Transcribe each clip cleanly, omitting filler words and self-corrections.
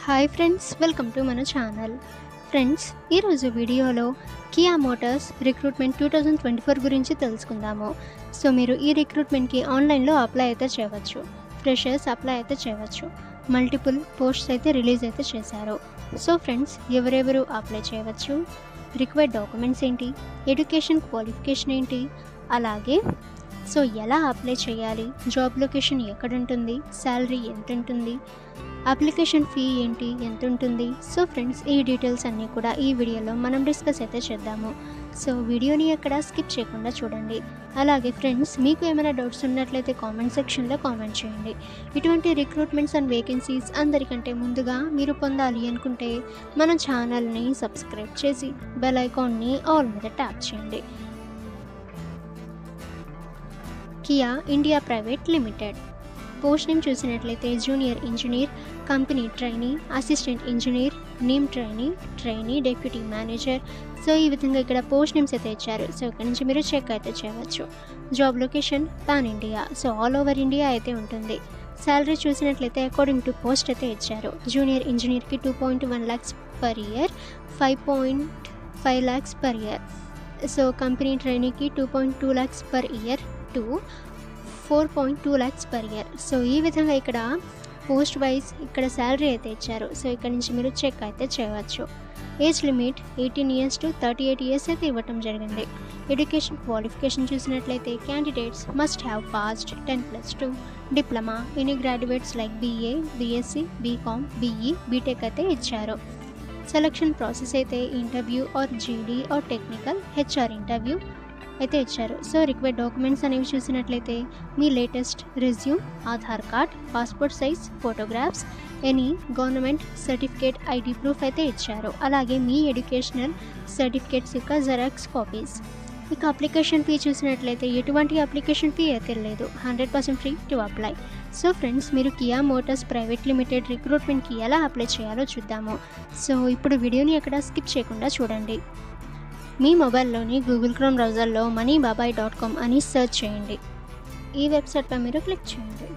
Hi friends, welcome to మన channel. Friends, ఈరోజు వీడియోలో కియా మోటార్స్ రిక్రూట్మెంట్ 2024 గురించి తెలుసుకుందాము. సో మీరు ఈ రిక్రూట్మెంట్కి ఆన్లైన్లో అప్లై అయితే చేయవచ్చు. ఫ్రెషర్స్ అప్లై అయితే చేయవచ్చు. మల్టిపుల్ పోస్ట్స్ అయితే రిలీజ్ అయితే చేశారు. సో ఫ్రెండ్స్, ఎవరెవరు అప్లై చేయవచ్చు, రిక్వైర్డ్ డాక్యుమెంట్స్ ఏంటి, ఎడ్యుకేషన్ క్వాలిఫికేషన్ ఏంటి, అలాగే సో ఎలా అప్లై చేయాలి, జాబ్ లొకేషన్ ఎక్కడ ఉంటుంది, శాలరీ ఎంత ఉంటుంది, అప్లికేషన్ ఫీ ఏంటి, ఎంత ఉంటుంది. సో ఫ్రెండ్స్, ఈ డీటెయిల్స్ అన్నీ కూడా ఈ వీడియోలో మనం డిస్కస్ అయితే చేద్దాము. సో వీడియోని ఎక్కడ స్కిప్ చేయకుండా చూడండి. అలాగే ఫ్రెండ్స్, మీకు ఏమైనా డౌట్స్ ఉన్నట్లయితే కామెంట్ సెక్షన్లో కామెంట్ చేయండి. ఇటువంటి రిక్రూట్మెంట్స్ అండ్ వేకెన్సీస్ అందరికంటే ముందుగా మీరు పొందాలి అనుకుంటే మన ఛానల్ని సబ్స్క్రైబ్ చేసి బెల్ ఐకాన్ని ఆల్ మీద ట్యాప్ చేయండి. Kia India private limited post name చూసినట్లయితే junior engineer, company trainee, assistant engineer, name trainee, deputy manager. So ఈ విధంగా ఇక్కడ పోస్ట్ నేమ్స్ అయితే ఇచ్చారు. సో ఇక్కడ నుంచి మీరు చెక్ అయితే చేయవచ్చు. Job location pan India, so all over India అయితే ఉంటుంది. శాలరీ చూసినట్లయితే అకార్డింగ్ టు పోస్ట్ అయితే ఇచ్చారు. జూనియర్ ఇంజనీర్కి 2.1 lakhs per year, 5.5 lakhs per year. So company ట్రైనీకి 2.2 lakhs per year to 4.2 lakhs per year. So ఈ విధంగా ఇక్కడ పోస్ట్ వైజ్ ఇక్కడ శాలరీ అయితే ఇచ్చారు. సో ఇక్కడ నుంచి మీరు చెక్ అయితే చేయవచ్చు. Age limit 18 years to 38 years అయితే ఇవ్వటం జరిగింది. ఎడ్యుకేషన్ క్వాలిఫికేషన్ చూసినట్లయితే candidates must have passed 10+2 diploma, any graduates like BA, BSc, BCom, BE, BTech అయితే ఇచ్చారు. సెలక్షన్ ప్రాసెస్ అయితే interview or GD or technical HR interview అయితే ఇచ్చారు. సో రిక్వైర్డ్ డాక్యుమెంట్స్ అనేవి చూసినట్లయితే మీ latest resume, Aadhaar card, passport size photographs, any government certificate, ID proof అయితే ఇచ్చారు. అలాగే మీ ఎడ్యుకేషనల్ సర్టిఫికేట్స్ యొక్క జెరాక్స్ కాపీస్. ఇక అప్లికేషన్ ఫీ చూసినట్లయితే ఎటువంటి అప్లికేషన్ ఫీ అయితే లేదు, 100% free to apply. So friends, మీరు కియా మోటార్స్ ప్రైవేట్ లిమిటెడ్ రిక్రూట్మెంట్కి ఎలా అప్లై చేయాలో చూద్దాము. సో ఇప్పుడు వీడియోని ఎక్కడ స్కిప్ చేయకుండా చూడండి. మీ మొబైల్లోని గూగుల్ క్రోమ్ బ్రౌజర్లో moneybabai.com అని సెర్చ్ చేయండి. ఈ వెబ్సైట్పై మీరు క్లిక్ చేయండి.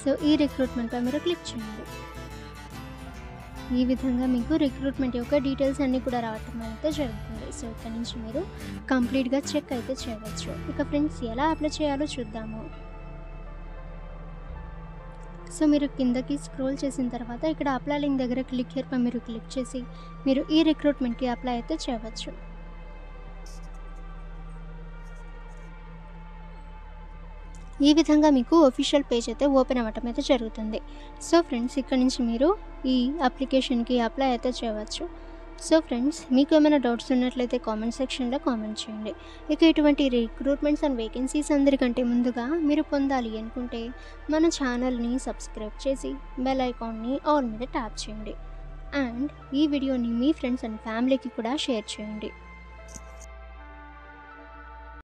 సో ఈ రిక్రూట్మెంట్పై మీరు క్లిక్ చేయండి. ఈ విధంగా మీకు రిక్రూట్మెంట్ యొక్క డీటెయిల్స్ అన్నీ కూడా రావటం అయితే జరుగుతుంది. సో ఇక్కడ నుంచి మీరు కంప్లీట్గా చెక్ అయితే చేయవచ్చు. ఇక ఫ్రెండ్స్, ఎలా అప్లై చేయాలో చూద్దాము. సో మీరు కిందకి స్క్రోల్ చేసిన తర్వాత ఇక్కడ అప్లై లింక్ దగ్గర క్లిక్ హియర్పై మీరు క్లిక్ చేసి మీరు ఈ రిక్రూట్మెంట్కి అప్లై అయితే చేయవచ్చు. ఈ విధంగా మీకు ఒఫీషియల్ పేజ్ అయితే ఓపెన్ అవ్వటం అయితే జరుగుతుంది. సో ఫ్రెండ్స్, ఇక్కడ నుంచి మీరు ఈ అప్లికేషన్కి అప్లై అయితే చేయవచ్చు. సో ఫ్రెండ్స్, మీకు ఏమైనా డౌట్స్ ఉన్నట్లయితే కామెంట్ సెక్షన్లో కామెంట్ చేయండి. ఇక ఇటువంటి రిక్రూట్మెంట్స్ అండ్ వేకెన్సీస్ అందరికంటే ముందుగా మీరు పొందాలి అనుకుంటే మన ఛానల్ని సబ్స్క్రైబ్ చేసి బెల్ ఐకాన్ని ఆల్ మీద ట్యాప్ చేయండి. అండ్ ఈ వీడియోని మీ ఫ్రెండ్స్ అండ్ ఫ్యామిలీకి కూడా షేర్ చేయండి.